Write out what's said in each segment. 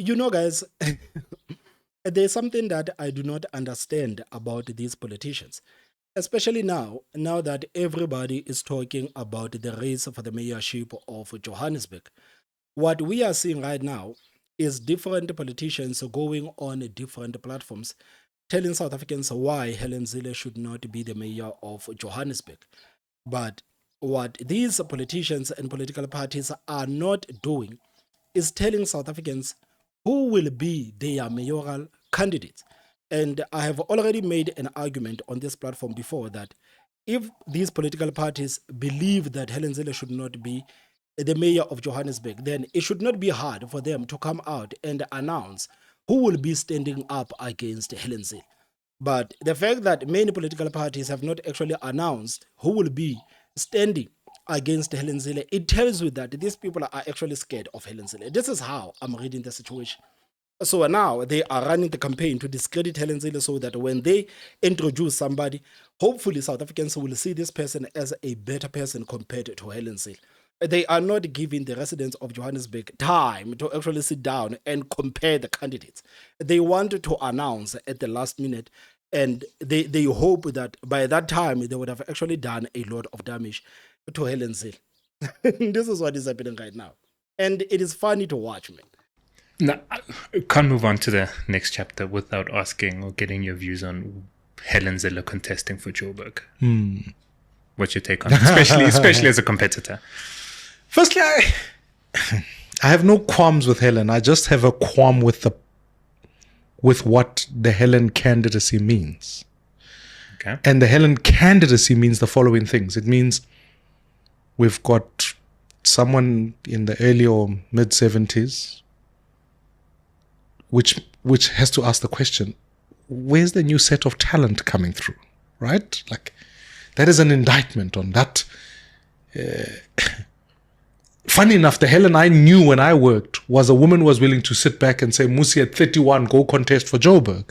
Guys, there's something that I do not understand about these politicians, especially now that everybody is talking about the race for the mayorship of Johannesburg. What we are seeing right now is different politicians going on different platforms telling South Africans why Helen Zille should not be the mayor of Johannesburg. But what these politicians and political parties are not doing is telling South Africans who will be their mayoral candidates. And I have already made an argument on this platform before that if these political parties believe that Helen Zille should not be the mayor of Johannesburg, then it should not be hard for them to come out and announce who will be standing up against Helen Zille. But the fact that many political parties have not actually announced who will be standing against Helen Zille, it tells you that these people are actually scared of Helen Zille. This is how I'm reading the situation. So now they are running the campaign to discredit Helen Zille so that when they introduce somebody, hopefully South Africans will see this person as a better person compared to Helen Zille. They are not giving the residents of Johannesburg time to actually sit down and compare the candidates. They want to announce at the last minute, and they hope that by that time they would have actually done a lot of damage to Helen Zille. This is what is happening right now. And it is funny to watch, man. Now, I can't move on to the next chapter without asking or getting your views on Helen Zille contesting for Joburg. What's your take on it, especially as a competitor? Firstly, I have no qualms with Helen. I just have a qualm with what the Helen candidacy means. Okay. And the Helen candidacy means the following things. It means we've got someone in the early or mid 70s, which has to ask the question, where's the new set of talent coming through, right? Like, that is an indictment on that. Funny enough, the Helen I knew when I worked was a woman who was willing to sit back and say, Mmusi at 31, go contest for Joburg.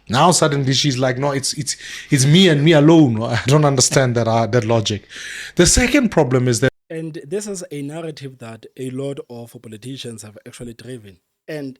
Now suddenly she's like, no, it's me and me alone. I don't understand that logic. The second problem is that, and this is a narrative that a lot of politicians have actually driven. And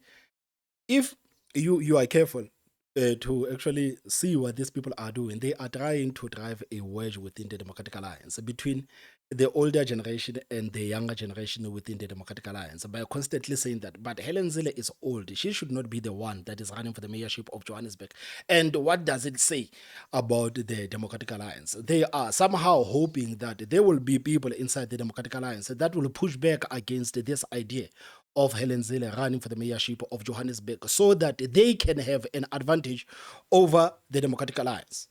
if you are careful to actually see what these people are doing, they are trying to drive a wedge within the Democratic Alliance between the older generation and the younger generation within the Democratic Alliance by constantly saying that, but Helen Zille is old. She should not be the one that is running for the mayorship of Johannesburg. And what does it say about the Democratic Alliance? They are somehow hoping that there will be people inside the Democratic Alliance that will push back against this idea of Helen Zille running for the mayorship of Johannesburg so that they can have an advantage over the Democratic Alliance.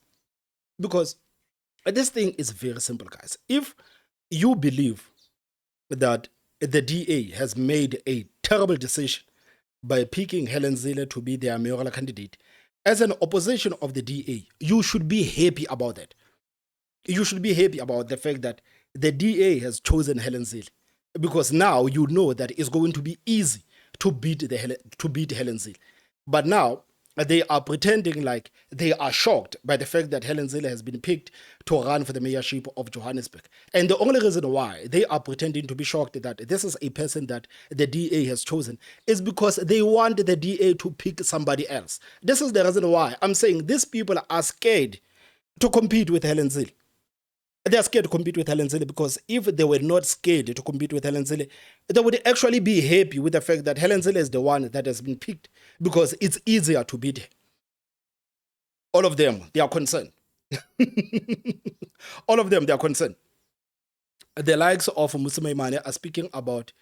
Because this thing is very simple, guys. If you believe that the DA has made a terrible decision by picking Helen Zille to be their mayoral candidate, as an opposition of the DA, you should be happy about that. You should be happy about the fact that the DA has chosen Helen Zille, because now you know that it's going to be easy to beat Helen Zille. But now they are pretending like they are shocked by the fact that Helen Zille has been picked to run for the mayorship of Johannesburg. And the only reason why they are pretending to be shocked that this is a person that the DA has chosen is because they want the DA to pick somebody else. This is the reason why I'm saying these people are scared to compete with Helen Zille. They are scared to compete with Helen Zille because if they were not scared to compete with Helen Zille, they would actually be happy with the fact that Helen Zille is the one that has been picked because it's easier to beat her. All of them, they are concerned. All of them, they are concerned. The likes of Mmusi Maimane are speaking about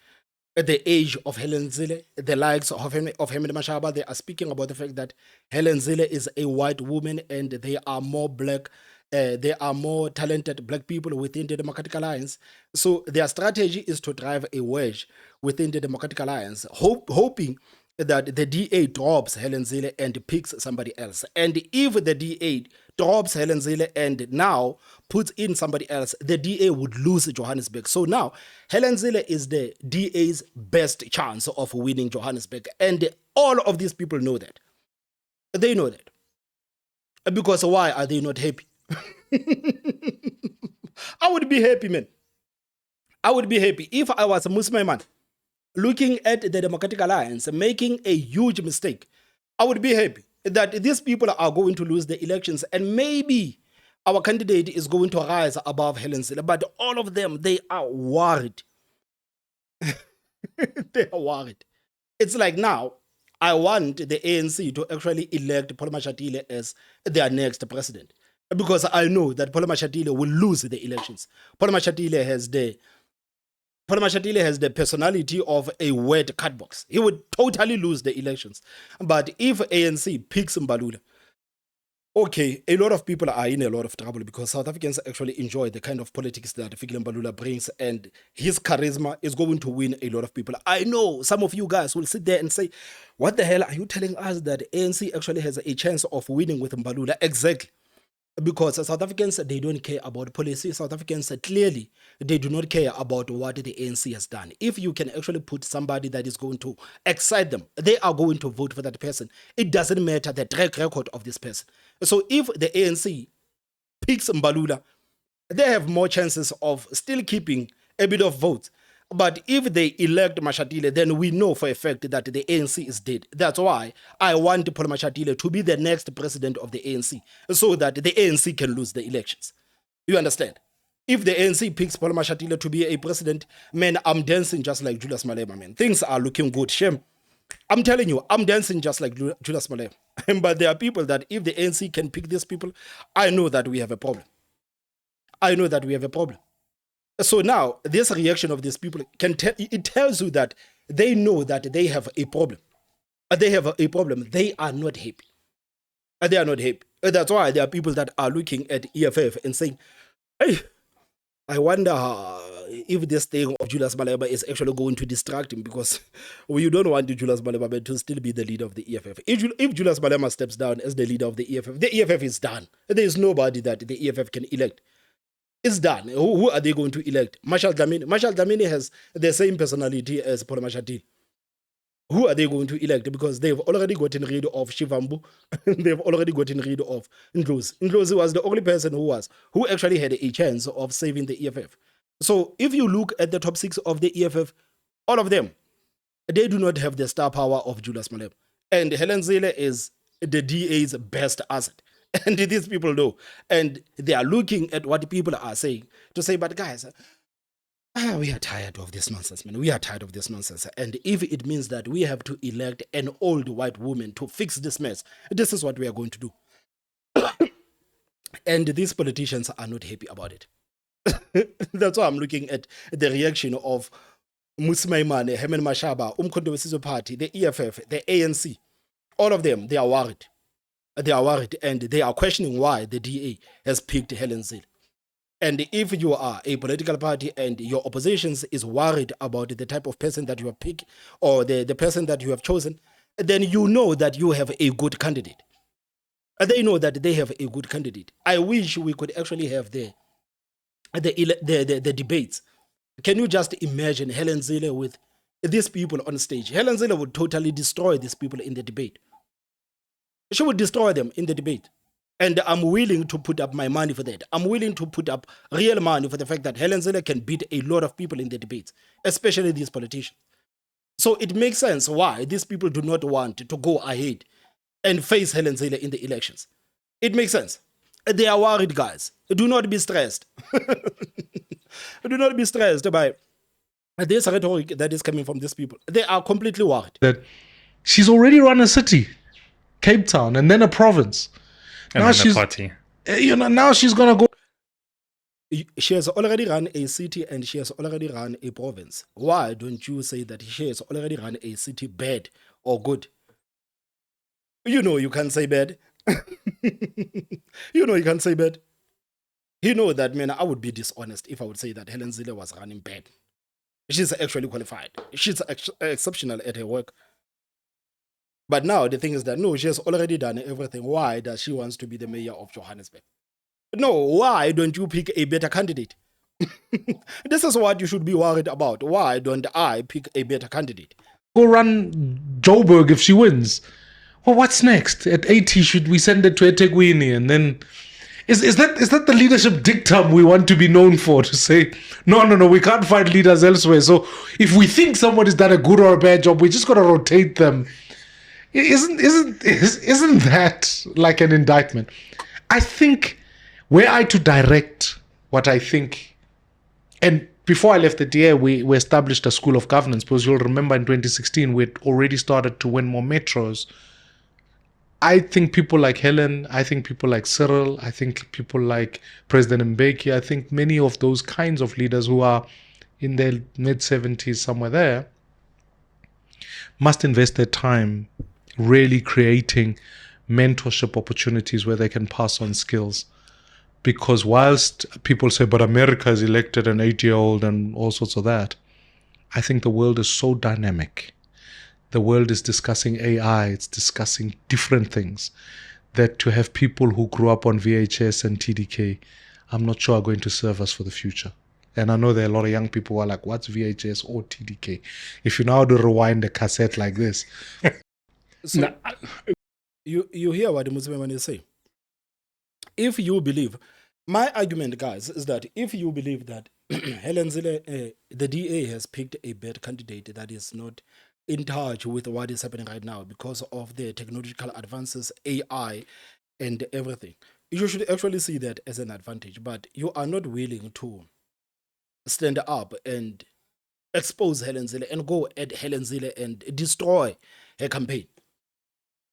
the age of Helen Zille. The likes of Hemedi Mashaba, they are speaking about the fact that Helen Zille is a white woman and they are more black. There are more talented black people within the Democratic Alliance. So their strategy is to drive a wedge within the Democratic Alliance, hoping that the DA drops Helen Zille and picks somebody else. And if the DA drops Helen Zille and now puts in somebody else, the DA would lose Johannesburg. So now Helen Zille is the DA's best chance of winning Johannesburg. And all of these people know that. They know that. Because why are they not happy? I would be happy, man. I would be happy if I was a Mmusi Maimane. looking at the Democratic Alliance making a huge mistake, I would be happy that these people are going to lose the elections and maybe our candidate is going to rise above Helen Zille. But all of them, they are worried. They are worried. It's like now, I want the ANC to actually elect Paul Mashatile as their next president because I know that Paul Mashatile will lose the elections. Paul Mashatile has the personality of a wet card box. He would totally lose the elections. But if ANC picks Mbalula, okay, a lot of people are in a lot of trouble because South Africans actually enjoy the kind of politics that Fikile Mbalula brings, and his charisma is going to win a lot of people. I know some of you guys will sit there and say, what the hell are you telling us that ANC actually has a chance of winning with Mbalula? Exactly. Because South Africans, they don't care about policy. South Africans, clearly, they do not care about what the ANC has done. If you can actually put somebody that is going to excite them, they are going to vote for that person. It doesn't matter the track record of this person. So if the ANC picks Mbalula, they have more chances of still keeping a bit of votes. But if they elect Mashatile, then we know for a fact that the ANC is dead. That's why I want Paul Mashatile to be the next president of the ANC so that the ANC can lose the elections. You understand? If the ANC picks Paul Mashatile to be a president, man, I'm dancing just like Julius Malema, man. Things are looking good. Shame. I'm telling you, I'm dancing just like Julius Malema. But there are people that if the ANC can pick these people, I know that we have a problem. I know that we have a problem. So now, this reaction of these people it tells you that they know that they have a problem. They have a problem. They are not happy. They are not happy. That's why there are people that are looking at EFF and saying, hey, I wonder if this thing of Julius Malema is actually going to distract him, because you don't want Julius Malema to still be the leader of the EFF. If Julius Malema steps down as the leader of the EFF is done. There is nobody that the EFF can elect. It's done. Who are they going to elect? Marshal Dlamini. Marshal Dlamini has the same personality as Paul Mashatile. Who are they going to elect? Because they've already gotten rid of Shivambu. They've already gotten rid of Ndlozi. Ndlozi was the only person who actually had a chance of saving the EFF. So if you look at the top six of the EFF, all of them, they do not have the star power of Julius Malema. And Helen Zille is the DA's best asset. And these people know. And they are looking at what people are saying to say, but guys, we are tired of this nonsense, man. We are tired of this nonsense. And if it means that we have to elect an old white woman to fix this mess, this is what we are going to do. And these politicians are not happy about it. That's why I'm looking at the reaction of Mmusi Maimane, Herman Mashaba, Umkhonto weSizwe Party, the EFF, the ANC. All of them, they are worried. They are worried, and they are questioning why the DA has picked Helen Zille. And if you are a political party and your opposition is worried about the type of person that you have picked or the person that you have chosen, then you know that you have a good candidate. They know that they have a good candidate. I wish we could actually have the debates. Can you just imagine Helen Zille with these people on stage? Helen Zille would totally destroy these people in the debate. She would destroy them in the debate. And I'm willing to put up my money for that. I'm willing to put up real money for the fact that Helen Zille can beat a lot of people in the debates, especially these politicians. So it makes sense why these people do not want to go ahead and face Helen Zille in the elections. It makes sense. They are worried, guys. Do not be stressed. Do not be stressed by this rhetoric that is coming from these people. They are completely worried. That she's already run a city, Cape Town, and then a province. And now then a party. Now she's gonna go. She has already run a city and she has already run a province. Why don't you say that she has already run a city bad or good? You know you can't say bad. You know you can't say bad. You know that, man, I would be dishonest if I would say that Helen Zille was running bad. She's actually qualified. She's exceptional at her work. But now the thing is that, no, she has already done everything. Why does she want to be the mayor of Johannesburg? No, why don't you pick a better candidate? This is what you should be worried about. Why don't I pick a better candidate? Go run Joburg if she wins. Well, what's next? At 80, should we send it to eThekwini? And then Is that the leadership dictum we want to be known for? To say no, we can't find leaders elsewhere. So if we think somebody's done a good or a bad job, we just got to rotate them. Isn't that like an indictment? I think were I to direct what I think, and before I left the DA, we established a school of governance, because you'll remember in 2016 we'd already started to win more metros. I think people like Helen, I think people like Cyril, I think people like President Mbeki, I think many of those kinds of leaders who are in their mid-70s, somewhere there, must invest their time really creating mentorship opportunities where they can pass on skills. Because whilst people say, but America has elected an 80-year-old and all sorts of that, I think the world is so dynamic. The world is discussing AI, it's discussing different things, that to have people who grew up on VHS and TDK, I'm not sure are going to serve us for the future. And I know there are a lot of young people who are like, what's VHS or TDK? If you know how to rewind a cassette like this. So you hear what Mmusi Maimane is saying. If you believe, my argument, guys, is that if you believe that Helen Zille, the DA has picked a bad candidate that is not in touch with what is happening right now because of the technological advances, AI, and everything, you should actually see that as an advantage. But you are not willing to stand up and expose Helen Zille and go at Helen Zille and destroy her campaign.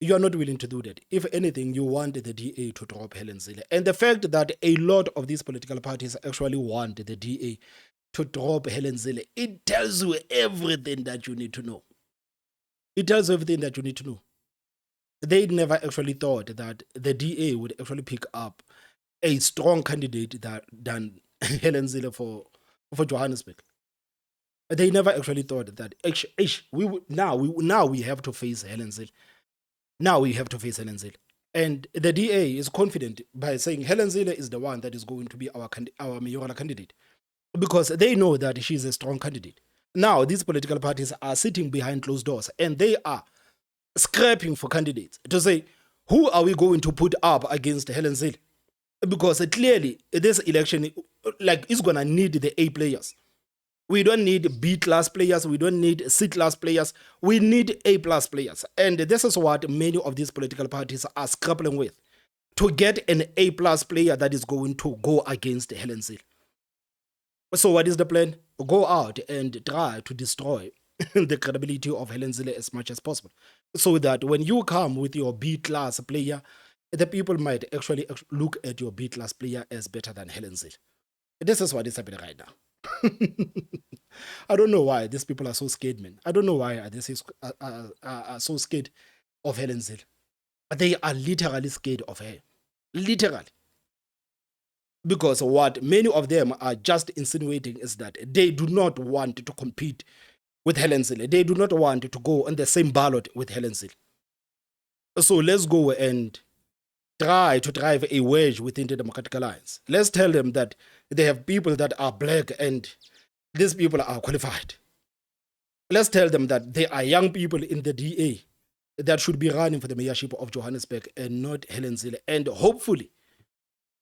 You are not willing to do that. If anything, you want the DA to drop Helen Zille. And the fact that a lot of these political parties actually want the DA to drop Helen Zille, it tells you everything that you need to know. It tells you everything that you need to know. They never actually thought that the DA would actually pick up a strong candidate than Helen Zille for Johannesburg. They never actually thought that now we have to face Helen Zille. Now we have to face Helen Zille. And the DA is confident by saying Helen Zille is the one that is going to be our mayoral candidate, because they know that she's a strong candidate. Now, these political parties are sitting behind closed doors and they are scrapping for candidates to say, who are we going to put up against Helen Zille? Because clearly, this election is going to need the A players. We don't need B-class players. We don't need C-class players. We need A-plus players. And this is what many of these political parties are scrapping with, to get an A-plus player that is going to go against Helen Zille. So what is the plan? Go out and try to destroy the credibility of Helen Zille as much as possible, so that when you come with your B-class player, the people might actually look at your B-class player as better than Helen Zille. This is what is happening right now. I don't know why these people are so scared, man. I don't know why are so scared of Helen Zille. They are literally scared of her. Literally. Because what many of them are just insinuating is that they do not want to compete with Helen Zille. They do not want to go on the same ballot with Helen Zille. So let's go and try to drive a wedge within the Democratic Alliance. Let's tell them that they have people that are black and these people are qualified. Let's tell them that there are young people in the DA that should be running for the mayorship of Johannesburg and not Helen Zille. And hopefully,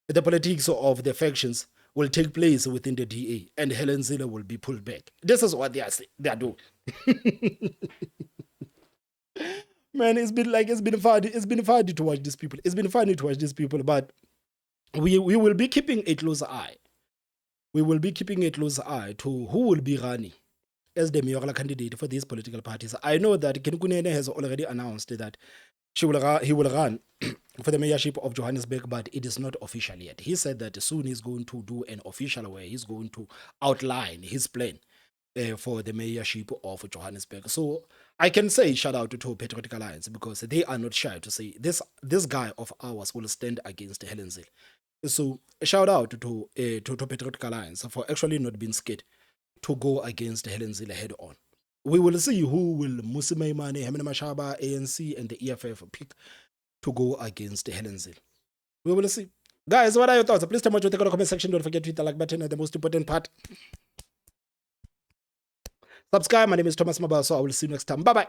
the politics of the factions will take place within the DA and Helen Zille will be pulled back. This is what they are doing. Man, it's been funny to watch these people. It's been funny to watch these people, but we will be keeping a close eye. We will be keeping a close eye to who will be running as the mayoral candidate for these political parties. I know that Kenkunene has already announced that he will run for the mayorship of Johannesburg, but it is not official yet. He said that soon he's going to do an official way. He's going to outline his plan for the mayorship of Johannesburg. So I can say shout out to Patriotic Alliance, because they are not shy to say this guy of ours will stand against Helen Zille. So a shout out to Patriotic Alliance for actually not being scared to go against Helen Zille head on. We will see who will Mmusi Maimane, Hemene Mashaba, ANC, and the EFF pick to go against Helen Zille. We will see. Guys, what are your thoughts? Please tell me what you think in the comment section. Don't forget to hit the like button, and the most important part, subscribe. My name is Thomas Mabasa. I will see you next time. Bye-bye.